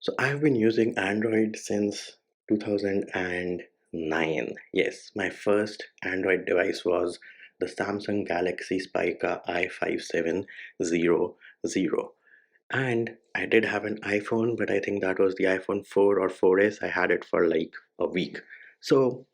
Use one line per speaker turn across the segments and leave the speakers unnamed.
So I've been using Android since 2009. Yes, my first Android device was the Samsung Galaxy Spica i5700. And I did have an iPhone, but I think that was the iPhone 4 or 4S. I had it for like a week. So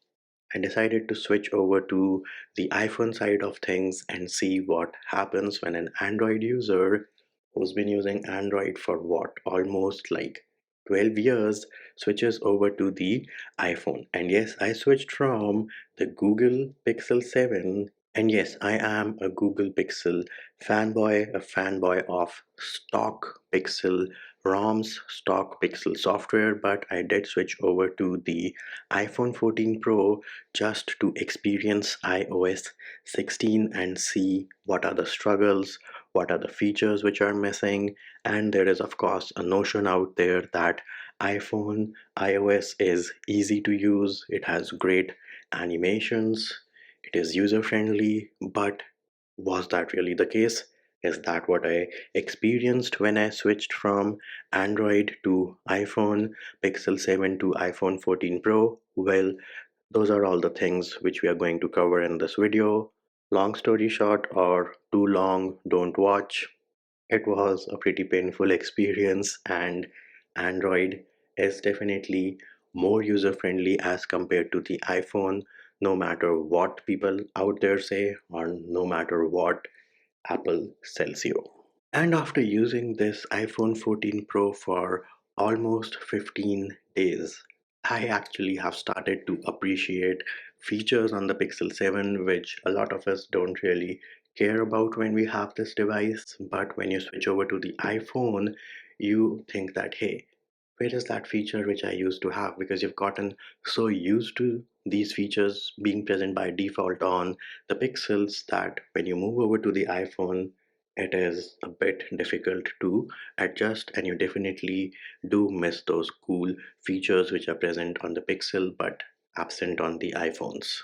I decided to switch over to the iPhone side of things and see what happens when an Android user who's been using Android for what, almost like 12 years, switches over to the iPhone. And yes, I switched from the Google Pixel 7. And yes, I am a Google Pixel fanboy, a fanboy of stock Pixel ROMs, stock Pixel software, but I did switch over to the iPhone 14 Pro just to experience iOS 16 and see what are the struggles, what are the features which are missing. And there is, of course, a notion out there that iOS is easy to use, it has great animations, it is user friendly. But was that really the case? Is that what I experienced when I switched from Android to iPhone Pixel 7 to iPhone 14 Pro? Well, those are all the things which we are going to cover in this video. Long story short, or too long, don't watch. It was a pretty painful experience, and Android is definitely more user friendly as compared to the iPhone, no matter what people out there say, or no matter what Apple sells you. And after using this iPhone 14 Pro for almost 15 days, I actually have started to appreciate features on the Pixel 7 which a lot of us don't really care about when we have this device. But when you switch over to the iPhone, you think that, hey, where is that feature which I used to have? Because you've gotten so used to these features being present by default on the Pixels that when you move over to the iPhone, it is a bit difficult to adjust, and you definitely do miss those cool features which are present on the Pixel but absent on the iPhones.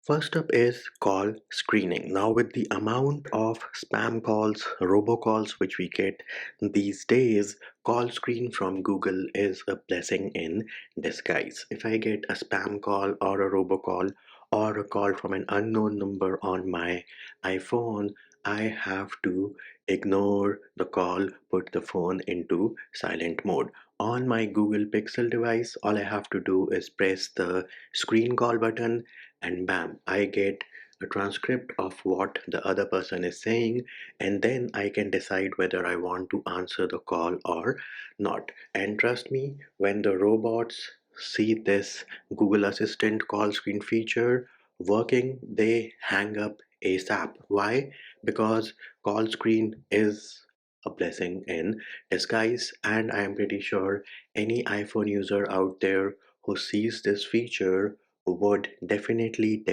First up is call screening. Now, with the amount of spam calls, robocalls which we get these days, call screen from Google is a blessing in disguise. If I get a spam call or a robocall or a call from an unknown number on my iPhone, I have to ignore the call, put the phone into silent mode. On my Google Pixel device, all I have to do is press the screen call button, and bam, I get a transcript of what the other person is saying, and then I can decide whether I want to answer the call or not. And trust me, when the robots see this Google Assistant call screen feature working, they hang up ASAP. Why? Because call screen is a blessing in disguise, and I am pretty sure any iPhone user out there who sees this feature would definitely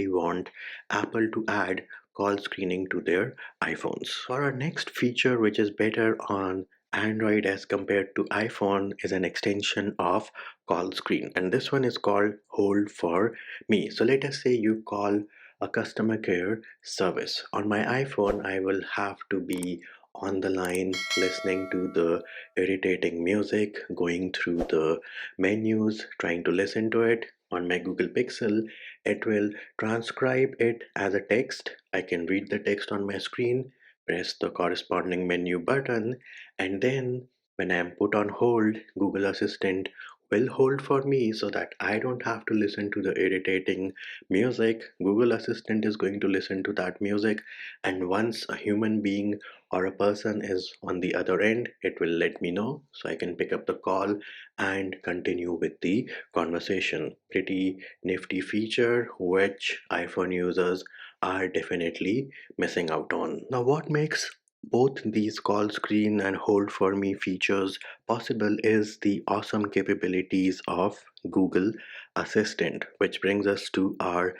want Apple to add call screening to their iPhones. For our next feature, which is better on Android as compared to iPhone, is an extension of call screen, and this one is called Hold for Me. So let us say you call a customer care service. On my iPhone, I will have to be on the line listening to the irritating music, going through the menus, trying to listen to it. On my Google Pixel, it will transcribe it as a text. I can read the text on my screen, press the corresponding menu button, and then when I am put on hold, Google Assistant will hold for me so that I don't have to listen to the irritating music. Google Assistant is going to listen to that music, and once a human being or a person is on the other end, it will let me know so I can pick up the call and continue with the conversation. Pretty nifty feature which iPhone users are definitely missing out on. Now, what makes both these call screen and hold for me features possible is the awesome capabilities of Google Assistant, which brings us to our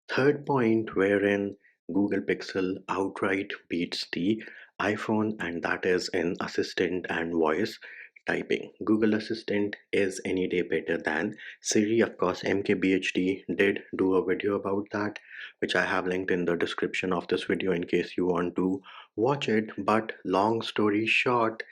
third point wherein Google Pixel outright beats the iPhone, and that is in assistant and voice typing. Google Assistant is any day better than Siri. Of course, MKBHD did do a video about that, which I have linked in the description of this video in case you want to watch it. But long story short,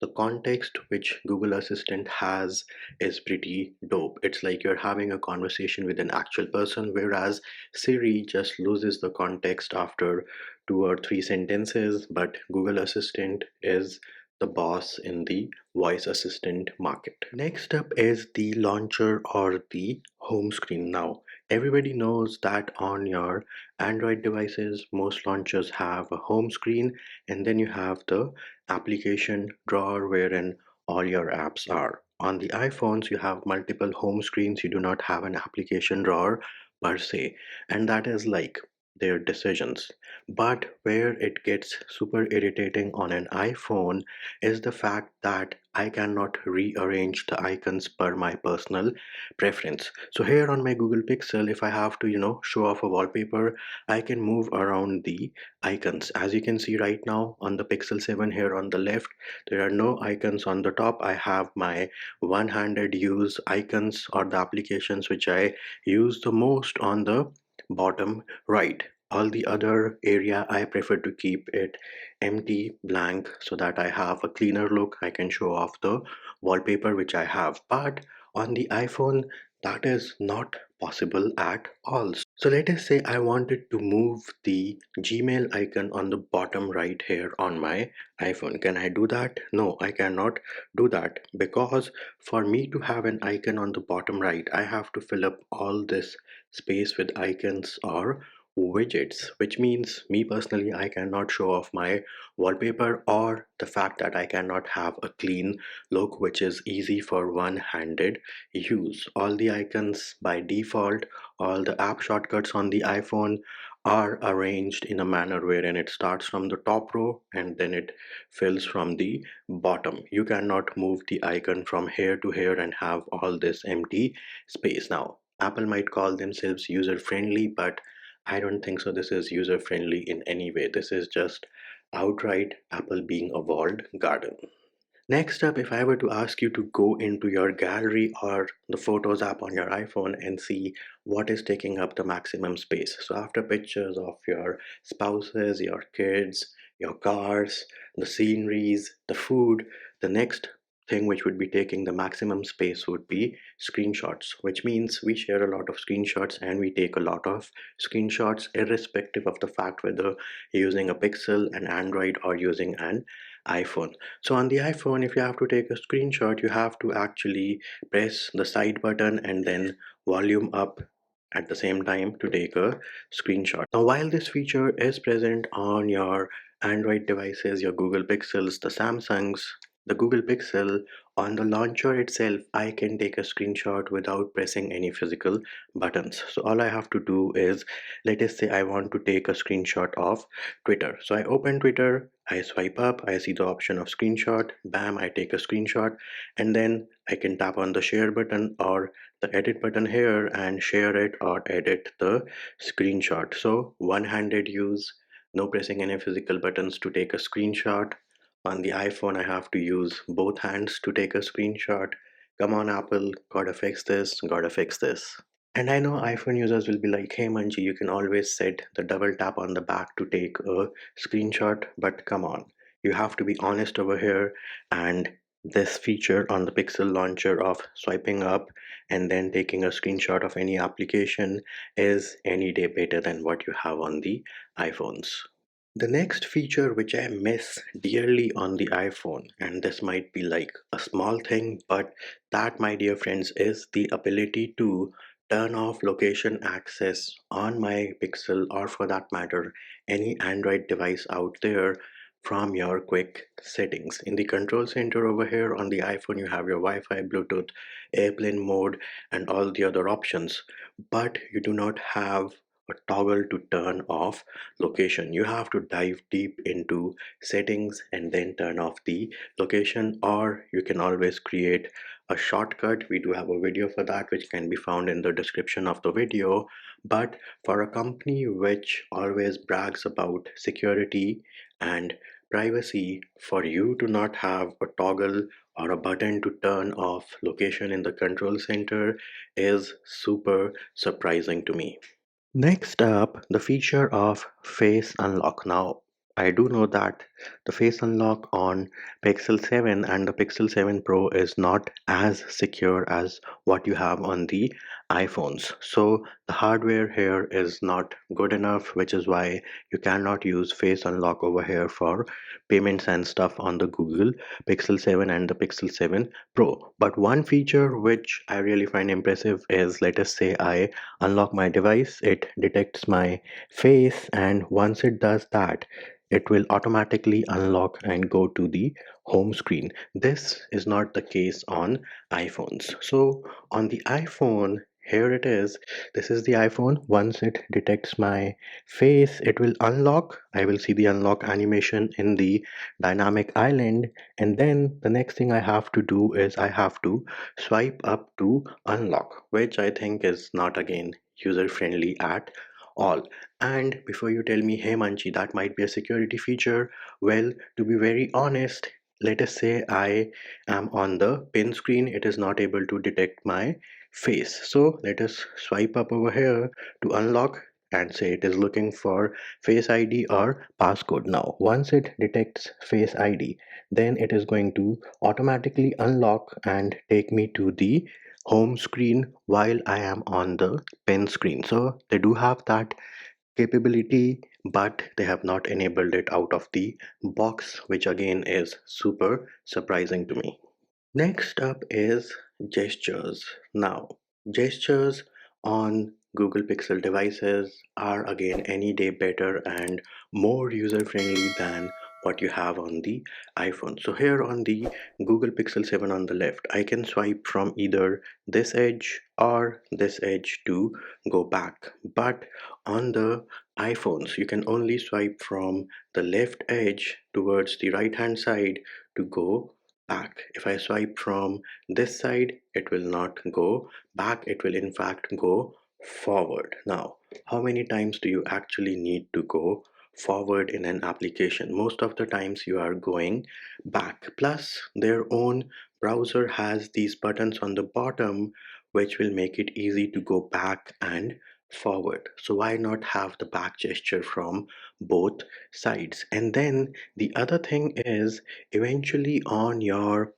the context which Google Assistant has is pretty dope. It's like you're having a conversation with an actual person, whereas Siri just loses the context after two or three sentences, but Google Assistant is the boss in the voice assistant market. Next up is the launcher or the home screen. Now, everybody knows that on your Android devices, most launchers have a home screen, and then you have the application drawer wherein all your apps are. On the iPhones, you have multiple home screens, you do not have an application drawer per se, and that is like their decisions. But where it gets super irritating on an iPhone is the fact that I cannot rearrange the icons per my personal preference. So here on my Google Pixel, if I have to, show off a wallpaper, I can move around the icons. As you can see right now on the Pixel 7 here on the left, there are no icons on the top. I have my one-handed use icons or the applications which I use the most on the bottom right. All the other area I prefer to keep it empty, blank, so that I have a cleaner look. I can show off the wallpaper which I have. But on the iPhone, that is not possible at all. So let us say I wanted to move the Gmail icon on the bottom right here on my iPhone. Can I do that? No, I cannot do that, because for me to have an icon on the bottom right, I have to fill up all this space with icons or widgets, which means me personally, I cannot show off my wallpaper, or the fact that I cannot have a clean look which is easy for one-handed use. All the icons by default, all the app shortcuts on the iPhone are arranged in a manner wherein it starts from the top row and then it fills from the bottom. You cannot move the icon from here to here and have all this empty space. Now, Apple might call themselves user friendly, but I don't think so. This is user friendly in any way. This is just outright Apple being a walled garden. Next up, if I were to ask you to go into your gallery or the Photos app on your iPhone and see what is taking up the maximum space. So after pictures of your spouses, your kids, your cars, the sceneries, the food, the next thing which would be taking the maximum space would be screenshots, which means we share a lot of screenshots and we take a lot of screenshots irrespective of the fact whether you're using a Pixel, an Android, or using an iPhone. So on the iPhone, if you have to take a screenshot, you have to actually press the side button and then volume up at the same time to take a screenshot. Now, while this feature is present on your Android devices, your Google Pixels, the Samsungs, the Google Pixel, on the launcher itself, I can take a screenshot without pressing any physical buttons. So all I have to do is, let us say I want to take a screenshot of Twitter. So I open Twitter, I swipe up, I see the option of screenshot, bam, I take a screenshot, and then I can tap on the share button or the edit button here and share it or edit the screenshot. So one-handed use, no pressing any physical buttons to take a screenshot. On the iPhone, I have to use both hands to take a screenshot. Come on, Apple, gotta fix this, gotta fix this. And I know iPhone users will be like, hey Manji, you can always set the double tap on the back to take a screenshot, but come on, you have to be honest over here. And this feature on the Pixel launcher of swiping up and then taking a screenshot of any application is any day better than what you have on the iPhones. The next feature which I miss dearly on the iPhone, and this might be like a small thing, but that, my dear friends, is the ability to turn off location access on my Pixel, or for that matter, any Android device out there, from your quick settings. In the control center over here on the iPhone, you have your Wi-Fi, Bluetooth, airplane mode, and all the other options, but you do not have a toggle to turn off location. You have to dive deep into settings and then turn off the location, or you can always create a shortcut. We do have a video for that which can be found in the description of the video. But for a company which always brags about security and privacy, for you to not have a toggle or a button to turn off location in the control center is super surprising to me. Next up, the feature of face unlock. Now, I do know that the face unlock on Pixel 7 and the Pixel 7 Pro is not as secure as what you have on the iPhones. So the hardware here is not good enough, which is why you cannot use face unlock over here for payments and stuff on the Google Pixel 7 and the Pixel 7 Pro. But one feature which I really find impressive is, let us say I unlock my device, it detects my face, and once it does that, it will automatically unlock and go to the home screen. This is not the case on iPhones. So on the iPhone, here it is. This is the iPhone. Once it detects my face, it will unlock. I will see the unlock animation in the dynamic island. And then the next thing I have to do is I have to swipe up to unlock, which I think is not again user friendly at all. And before you tell me, hey Manchi, that might be a security feature, well, to be very honest, let us say I am on the pin screen, it is not able to detect my face. So let us swipe up over here to unlock and say it is looking for face ID or passcode. Now, once it detects face ID, then it is going to automatically unlock and take me to the home screen while I am on the pin screen. So they do have that capability, but they have not enabled it out of the box, which again is super surprising to me. Next up is gestures. Now, gestures on Google Pixel devices are again any day better and more user friendly than what you have on the iPhone. So, here on the Google Pixel 7 on the left, I can swipe from either this edge or this edge to go back. But on the iPhones, you can only swipe from the left edge towards the right hand side to go back. If I swipe from this side, it will not go back, it will in fact go forward. Now, how many times do you actually need to go forward in an application? Most of the times you are going back. Plus, their own browser has these buttons on the bottom which will make it easy to go back and forward. So why not have the back gesture from both sides? And then the other thing is, eventually on your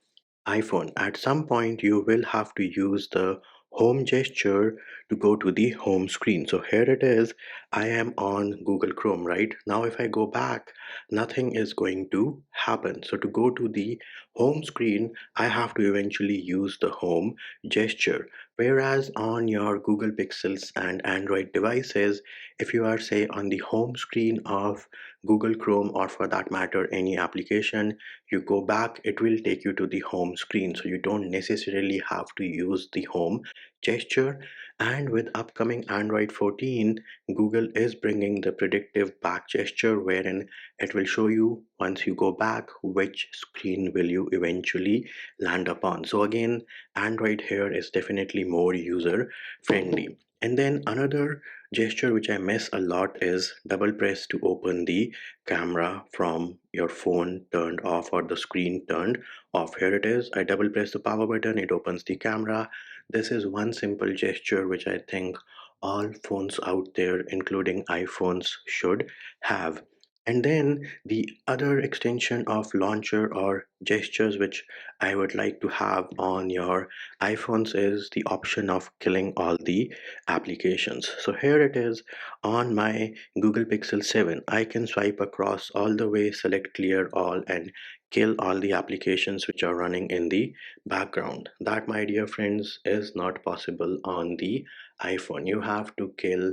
iPhone, at some point you will have to use the home gesture to go to the home screen. So here it is. I am on Google Chrome right now. If I go back, nothing is going to happen. So to go to the home screen, I have to eventually use the home gesture. Whereas on your Google Pixels and Android devices, if you are, say, on the home screen of Google Chrome, or for that matter any application, you go back, it will take you to the home screen. So you don't necessarily have to use the home gesture. And with upcoming Android 14, Google is bringing the predictive back gesture, wherein it will show you once you go back which screen will you eventually land upon. So again, Android here is definitely more user friendly. And then another gesture which I miss a lot is double press to open the camera from your phone turned off or the screen turned off. Here it is. I double press the power button, it opens the camera. This is one simple gesture which I think all phones out there, including iPhones, should have. And then the other extension of launcher or gestures which I would like to have on your iPhones is the option of killing all the applications. So here it is on my Google Pixel 7. I can swipe across all the way, select clear all, and kill all the applications which are running in the background. That, my dear friends, is not possible on the iPhone. You have to kill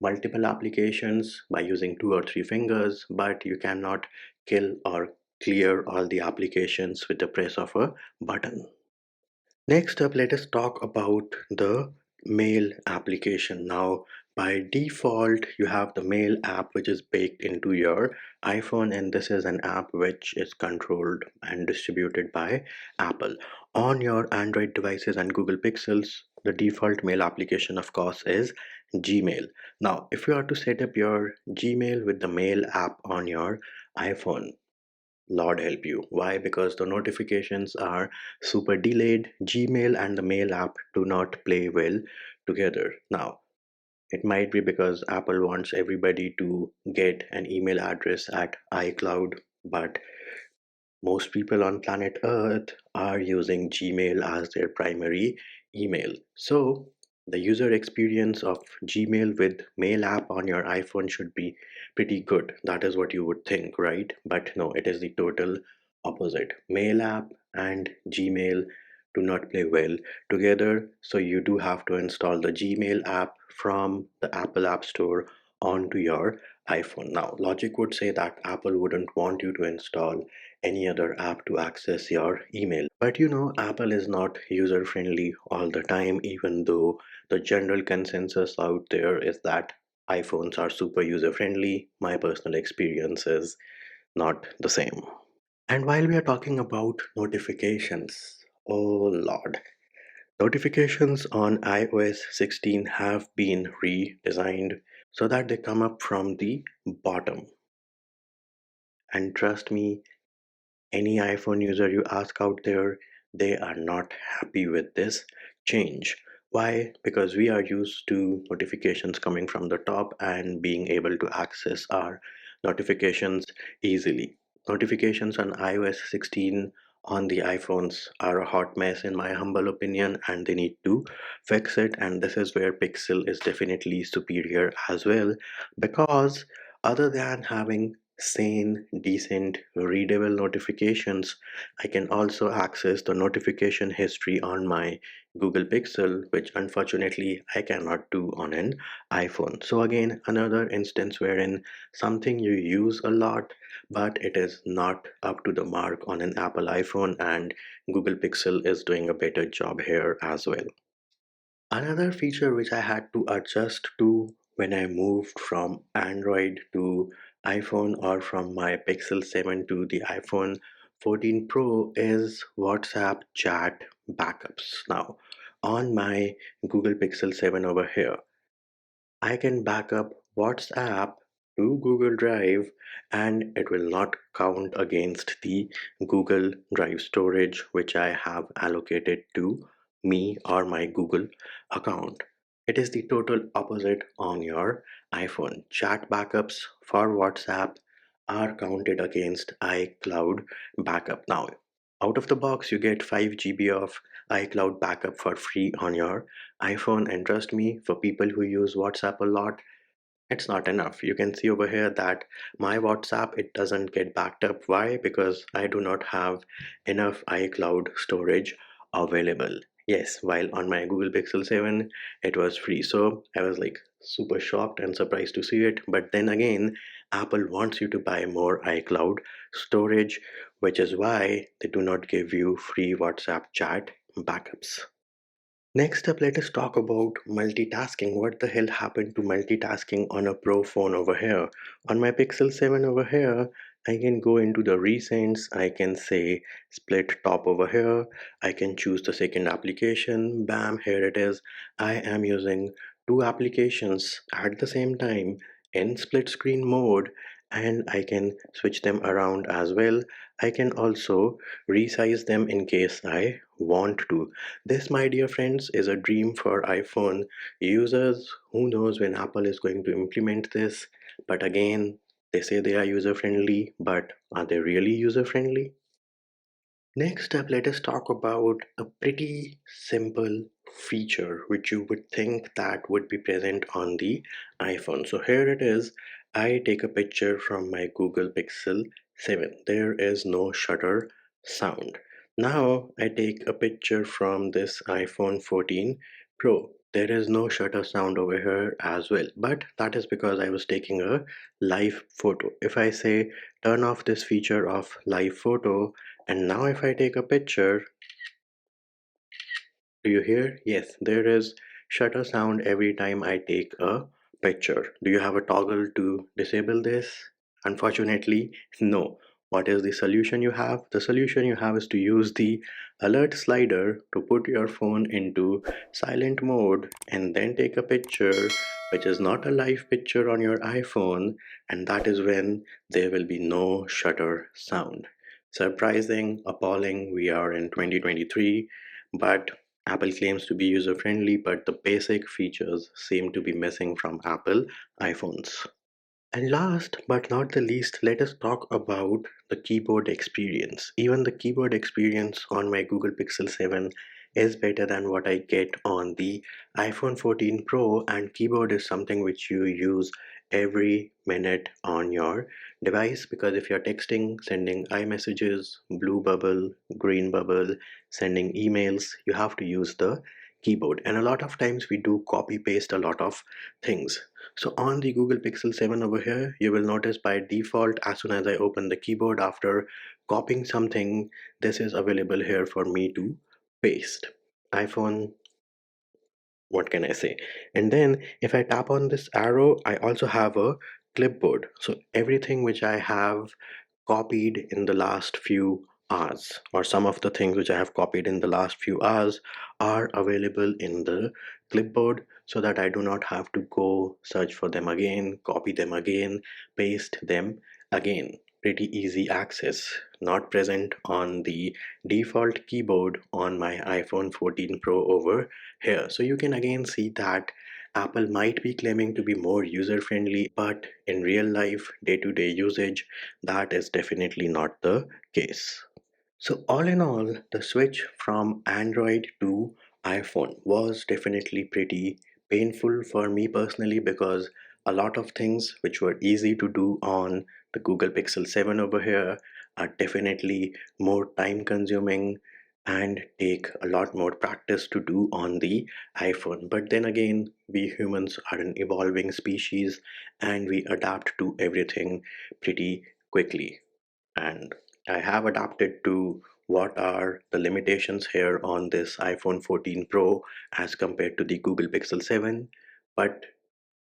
multiple applications by using two or three fingers, but you cannot kill or clear all the applications with the press of a button. Next up, let us talk about the Mail application. Now, by default, you have the Mail app which is baked into your iPhone, and this is an app which is controlled and distributed by Apple. On your Android devices and Google Pixels, the default Mail application, of course, is Gmail. Now, if you are to set up your Gmail with the Mail app on your iPhone, Lord help you. Why? Because the notifications are super delayed. Gmail and the Mail app do not play well together. Now, It might be because Apple wants everybody to get an email address at iCloud, but most people on planet Earth are using Gmail as their primary email. So, the user experience of Gmail with Mail app on your iPhone should be pretty good. That is what you would think, right? But no, it is the total opposite. Mail app and Gmail do not play well together. So, you do have to install the Gmail app from the Apple App Store onto your iPhone. Now, logic would say that Apple wouldn't want you to install any other app to access your email. But Apple is not user friendly all the time, even though the general consensus out there is that iPhones are super user friendly. My personal experience is not the same. And while we are talking about notifications, oh lord, notifications on iOS 16 have been redesigned so that they come up from the bottom. And trust me, any iPhone user you ask out there, they are not happy with this change. Why? Because we are used to notifications coming from the top and being able to access our notifications easily. Notifications on iOS 16 on the iPhones are a hot mess in my humble opinion, and they need to fix it. And this is where Pixel is definitely superior as well, because other than having sane, decent, readable notifications, I can also access the notification history on my Google Pixel, which unfortunately I cannot do on an iPhone. So, again, another instance wherein something you use a lot, but it is not up to the mark on an Apple iPhone, and Google Pixel is doing a better job here as well. Another feature which I had to adjust to when I moved from Android to iPhone or from my Pixel 7 to the iPhone 14 Pro is WhatsApp chat backups. Now, on my Google Pixel 7 over here, I can back up WhatsApp to Google Drive, and it will not count against the Google Drive storage which I have allocated to me or my Google account. It is the total opposite on your iPhone. Chat backups for WhatsApp are counted against iCloud backup. Now, out of the box, you get 5 GB of iCloud backup for free on your iPhone, and trust me, for people who use WhatsApp a lot, it's not enough. You can see over here that my WhatsApp, it doesn't get backed up. Why? Because I do not have enough iCloud storage available. Yes, while on my Google Pixel 7 it was free. So I was like super shocked and surprised to see it. But then again, Apple wants you to buy more iCloud storage, which is why they do not give you free WhatsApp chat backups. Next up, let us talk about multitasking. What the hell happened to multitasking on a Pro phone over here? On my Pixel 7 over here, I can go into the recents. I can say split top over here. I can choose the second application. Bam, here it is. I am using two applications at the same time in split screen mode, and I can switch them around as well. I can also resize them in case I want to. This, my dear friends, is a dream for iPhone users. Who knows when Apple is going to implement this? But again, they say they are user friendly, but are they really user friendly? Next up, let us talk about a pretty simple feature which you would think that would be present on the iPhone. So here it is. I take a picture from my Google Pixel 7. There is no shutter sound. Now I take a picture from this iPhone 14 Pro. There is no shutter sound over here as well, but that is because I was taking a live photo. If I say turn off this feature of live photo, and now if I take a picture, do you hear? Yes, there is shutter sound every time I take a picture. Do you have a toggle to disable this? Unfortunately, no. What is the solution you have? The solution you have is to use the alert slider to put your phone into silent mode and then take a picture which is not a live picture on your iPhone, and that is when there will be no shutter sound. Surprising, appalling, we are in 2023, but Apple claims to be user friendly, but the basic features seem to be missing from Apple iPhones. And last but not the least, let us talk about the keyboard experience. Even the keyboard experience on my Google Pixel 7 is better than what I get on the iPhone 14 Pro, and keyboard is something which you use every minute on your device, because if you're texting, sending iMessages, blue bubble, green bubble, sending emails, you have to use the keyboard. And a lot of times we do copy paste a lot of things. So on the Google Pixel 7 over here, you will notice by default, as soon as I open the keyboard after copying something, this is available here for me to paste. iPhone, what can I say? And then if I tap on this arrow, I also have a clipboard. So everything which I have copied in the last few hours, or some of the things which I have copied in the last few hours, are available in the clipboard, so that I do not have to go search for them again, copy them again, paste them again. Pretty easy access, not present on the default keyboard on my iPhone 14 Pro over here. So you can again see that Apple might be claiming to be more user friendly, but in real life, day to day usage, that is definitely not the case. So, all in all, the switch from Android to iPhone was definitely pretty painful for me personally, because a lot of things which were easy to do on the Google Pixel 7 over here are definitely more time consuming and take a lot more practice to do on the iPhone. But then again, we humans are an evolving species and we adapt to everything pretty quickly. And I have adapted to what are the limitations here on this iPhone 14 Pro as compared to the Google Pixel 7. But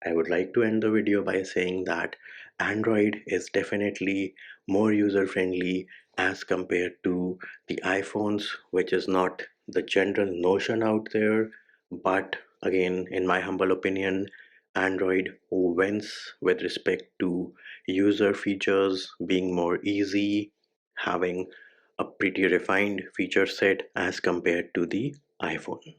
I would like to end the video by saying that Android is definitely more user friendly as compared to the iPhones, which is not the general notion out there. But again, in my humble opinion, Android wins with respect to user features being more easy, having a pretty refined feature set as compared to the iPhone.